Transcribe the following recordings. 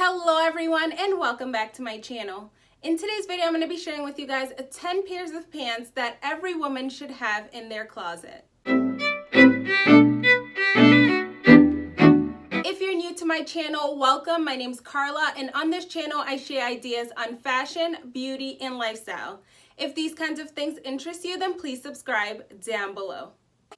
Hello everyone and welcome back to my channel. In today's video, I'm going to be sharing with you guys 10 pairs of pants that every woman should have in their closet. If you're new to my channel, welcome. My name's Carla, and on this channel I share ideas on fashion, beauty, and lifestyle. If these kinds of things interest you, then please subscribe down below.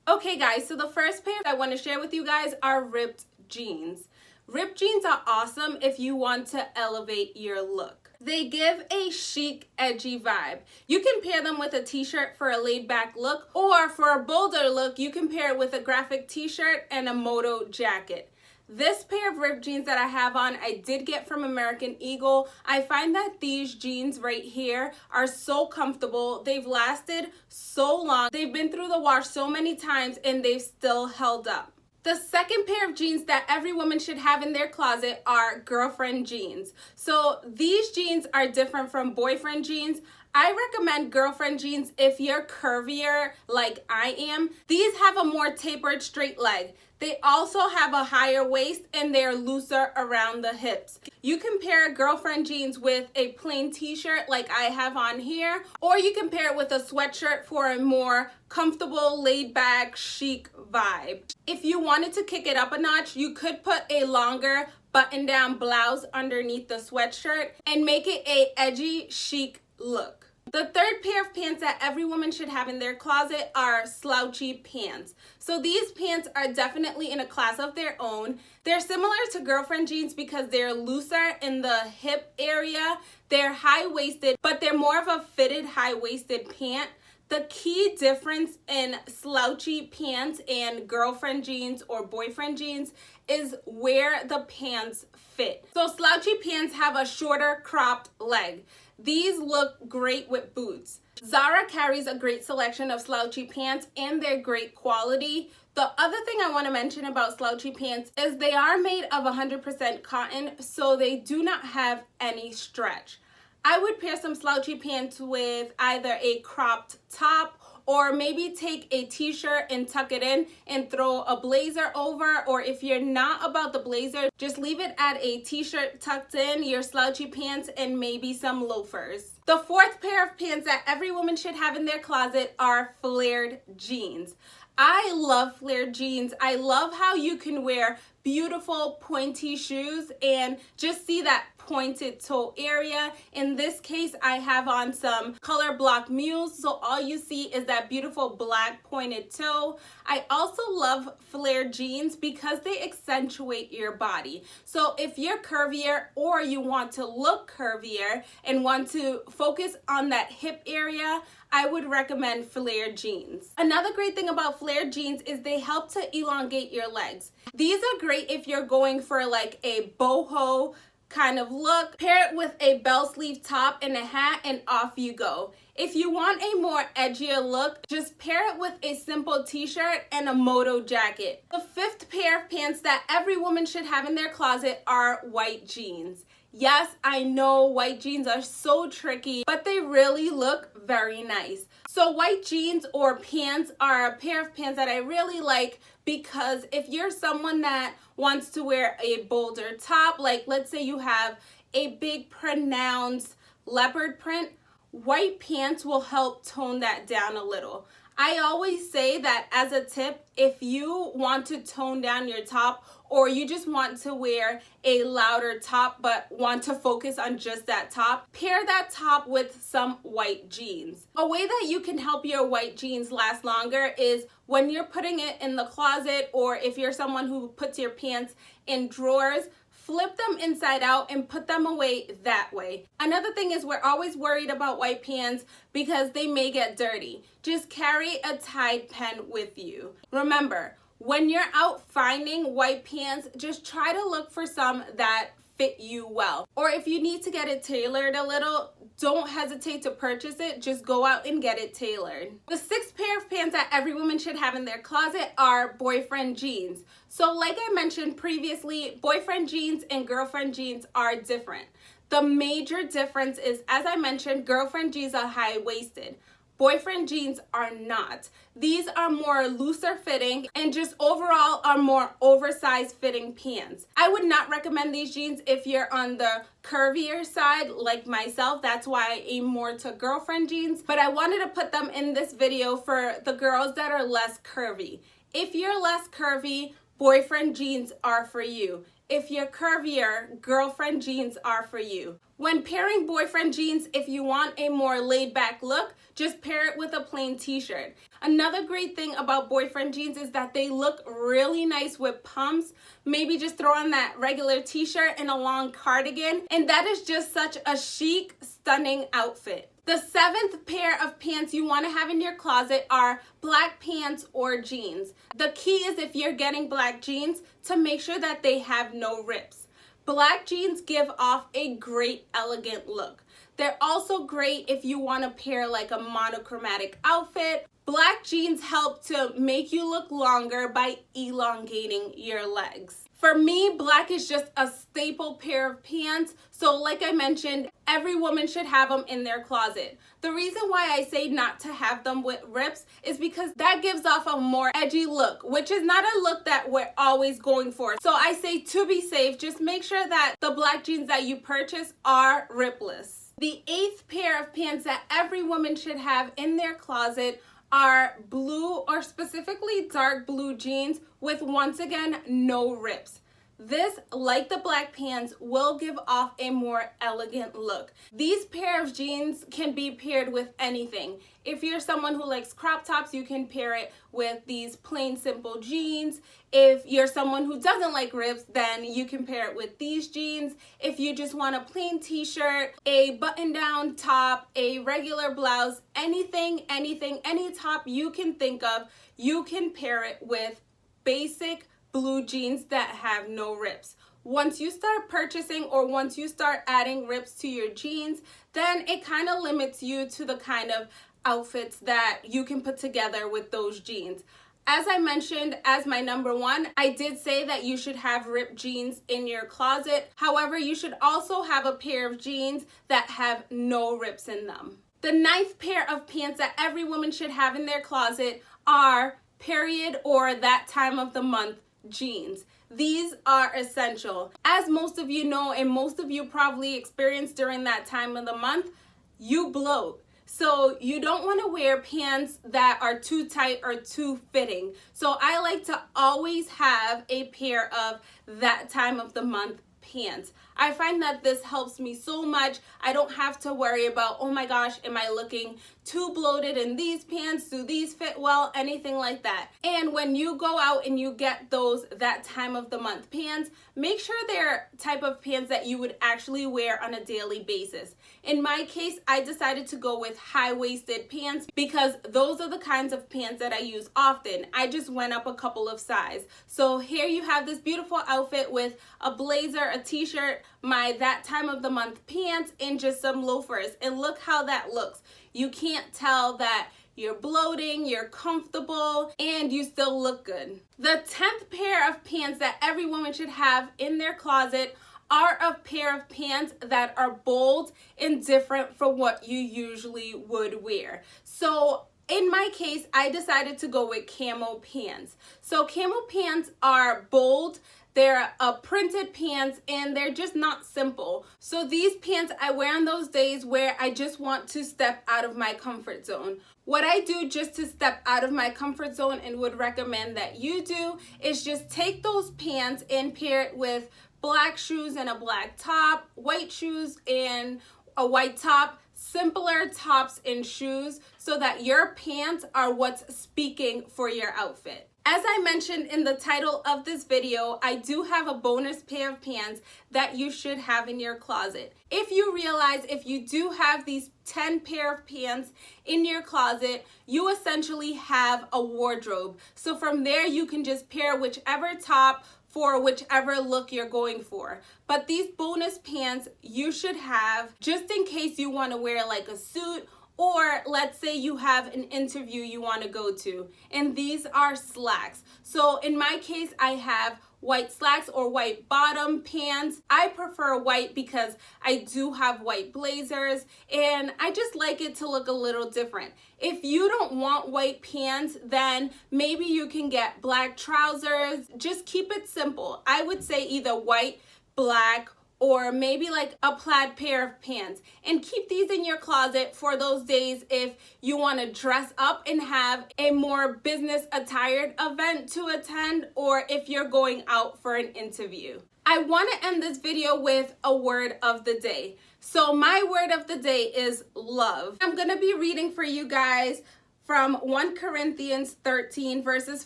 Okay guys, so the first pair I want to share with you guys are ripped jeans. Ripped jeans are awesome if you want to elevate your look. They give a chic, edgy vibe. You can pair them with a t-shirt for a laid-back look, or for a bolder look, you can pair it with a graphic t-shirt and a moto jacket. This pair of ripped jeans that I have on, I did get from American Eagle. I find that these jeans right here are so comfortable. They've lasted so long. They've been through the wash so many times and they've still held up. The second pair of jeans that every woman should have in their closet are girlfriend jeans. So these jeans are different from boyfriend jeans. I recommend girlfriend jeans if you're curvier like I am. These have a more tapered straight leg. They also have a higher waist and they're looser around the hips. You can pair girlfriend jeans with a plain t-shirt like I have on here, or you can pair it with a sweatshirt for a more comfortable, laid-back, chic vibe. If you wanted to kick it up a notch, you could put a longer button-down blouse underneath the sweatshirt and make it a edgy, chic look. The third pair of pants that every woman should have in their closet are slouchy pants. So these pants are definitely in a class of their own. They're similar to girlfriend jeans because they're looser in the hip area. They're high-waisted, but they're more of a fitted high-waisted pant. The key difference in slouchy pants and girlfriend jeans or boyfriend jeans is where the pants fit. So slouchy pants have a shorter cropped leg. These look great with boots. Zara carries a great selection of slouchy pants and they're great quality. The other thing I want to mention about slouchy pants is they are made of 100% cotton, so they do not have any stretch. I would pair some slouchy pants with either a cropped top, or maybe take a t-shirt and tuck it in and throw a blazer over, or if you're not about the blazer, just leave it at a t-shirt tucked in, your slouchy pants, and maybe some loafers. The fourth pair of pants that every woman should have in their closet are flared jeans. I love flared jeans. I love how you can wear beautiful pointy shoes and just see that pointed toe area. In this case, I have on some color block mules, so all you see is that beautiful black pointed toe. I also love flared jeans because they accentuate your body. So if you're curvier or you want to look curvier and want to focus on that hip area, I would recommend flared jeans. Another great thing about flared jeans is they help to elongate your legs. These are great if you're going for like a boho kind of look. Pair it with a bell sleeve top and a hat and off you go. If you want a more edgier look, just pair it with a simple t-shirt and a moto jacket. The fifth pair of pants that every woman should have in their closet are white jeans. Yes, I know white jeans are so tricky, but they really look very nice. So white jeans or pants are a pair of pants that I really like because if you're someone that wants to wear a bolder top, like let's say you have a big pronounced leopard print, white pants will help tone that down a little. I always say that as a tip, if you want to tone down your top or you just want to wear a louder top but want to focus on just that top, pair that top with some white jeans. A way that you can help your white jeans last longer is when you're putting it in the closet, or if you're someone who puts your pants in drawers, flip them inside out and put them away that way. Another thing is we're always worried about white pants because they may get dirty. Just carry a Tide pen with you. Remember, when you're out finding white pants, just try to look for some that fit you well. Or if you need to get it tailored a little, don't hesitate to purchase it. Just go out and get it tailored. The sixth pair of pants that every woman should have in their closet are boyfriend jeans. So like I mentioned previously, boyfriend jeans and girlfriend jeans are different. The major difference is, as I mentioned, girlfriend jeans are high-waisted. Boyfriend jeans are not. These are more looser fitting and just overall are more oversized fitting pants. I would not recommend these jeans if you're on the curvier side like myself. That's why I aim more to girlfriend jeans. But I wanted to put them in this video for the girls that are less curvy. If you're less curvy, boyfriend jeans are for you. If you're curvier, girlfriend jeans are for you. When pairing boyfriend jeans, if you want a more laid back look, just pair it with a plain t-shirt. Another great thing about boyfriend jeans is that they look really nice with pumps. Maybe just throw on that regular t-shirt and a long cardigan, and that is just such a chic, stunning outfit. The seventh pair of pants you want to have in your closet are black pants or jeans. The key is, if you're getting black jeans, to make sure that they have no rips. Black jeans give off a great, elegant look. They're also great if you want to pair like a monochromatic outfit. Black jeans help to make you look longer by elongating your legs. For me, black is just a staple pair of pants. So like I mentioned, every woman should have them in their closet. The reason why I say not to have them with rips is because that gives off a more edgy look, which is not a look that we're always going for. So I say, to be safe, just make sure that the black jeans that you purchase are ripless. The eighth pair of pants that every woman should have in their closet are blue, or specifically dark blue jeans with, once again, no rips. This, like the black pants, will give off a more elegant look. These pair of jeans can be paired with anything. If you're someone who likes crop tops, you can pair it with these plain simple jeans. If you're someone who doesn't like rips, then you can pair it with these jeans. If you just want a plain t-shirt, a button-down top, a regular blouse, anything, any top you can think of, you can pair it with basic blue jeans that have no rips. Once you start purchasing, or once you start adding rips to your jeans, then it kind of limits you to the kind of outfits that you can put together with those jeans. As I mentioned, as my number one, I did say that you should have ripped jeans in your closet. However, you should also have a pair of jeans that have no rips in them. The ninth pair of pants that every woman should have in their closet are period or that time of the month jeans. These are essential. As most of you know, and most of you probably experience during that time of the month, you bloat. So you don't want to wear pants that are too tight or too fitting. So I like to always have a pair of that time of the month pants. I find that this helps me so much. I don't have to worry about, oh my gosh, am I looking too bloated in these pants? Do these fit well? Anything like that. And when you go out and you get those that time of the month pants, make sure they're type of pants that you would actually wear on a daily basis. In my case, I decided to go with high-waisted pants because those are the kinds of pants that I use often. I just went up a couple of sizes. So here you have this beautiful outfit with a blazer, a t-shirt, my that time of the month pants, and just some loafers. And look how that looks. You can't tell that you're bloating, you're comfortable, and you still look good. The 10th pair of pants that every woman should have in their closet are a pair of pants that are bold and different from what you usually would wear. So in my case, I decided to go with camo pants. So camo pants are bold, they're printed pants, and they're just not simple. So these pants I wear on those days where I just want to step out of my comfort zone. What I do just to step out of my comfort zone, and would recommend that you do, is just take those pants and pair it with black shoes and a black top, white shoes and a white top, simpler tops and shoes, so that your pants are what's speaking for your outfit. As I mentioned in the title of this video, I do have a bonus pair of pants that you should have in your closet. If you realize if you do have these 10 pair of pants in your closet, you essentially have a wardrobe. So from there you can just pair whichever top for whichever look you're going for. But these bonus pants you should have just in case you want to wear like a suit, or let's say you have an interview you want to go to, and these are slacks. So in my case, I have white slacks or white bottom pants. I prefer white because I do have white blazers and I just like it to look a little different. If you don't want white pants, then maybe you can get black trousers. Just keep it simple. I would say either white, black, or maybe like a plaid pair of pants, and keep these in your closet for those days if you want to dress up and have a more business attired event to attend, or if you're going out for an interview. I want to end this video with a word of the day. So my word of the day is love. I'm going to be reading for you guys from 1 Corinthians 13 verses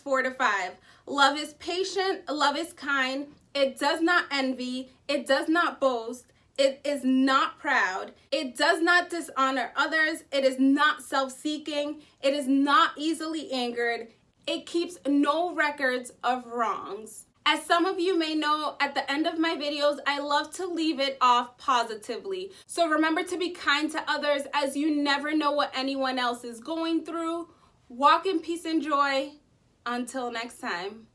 4-5. Love is patient, love is kind. It does not envy, it does not boast, it is not proud, it does not dishonor others, it is not self-seeking, it is not easily angered, it keeps no records of wrongs. As some of you may know, at the end of my videos, I love to leave it off positively. So remember to be kind to others, as you never know what anyone else is going through. Walk in peace and joy. Until next time.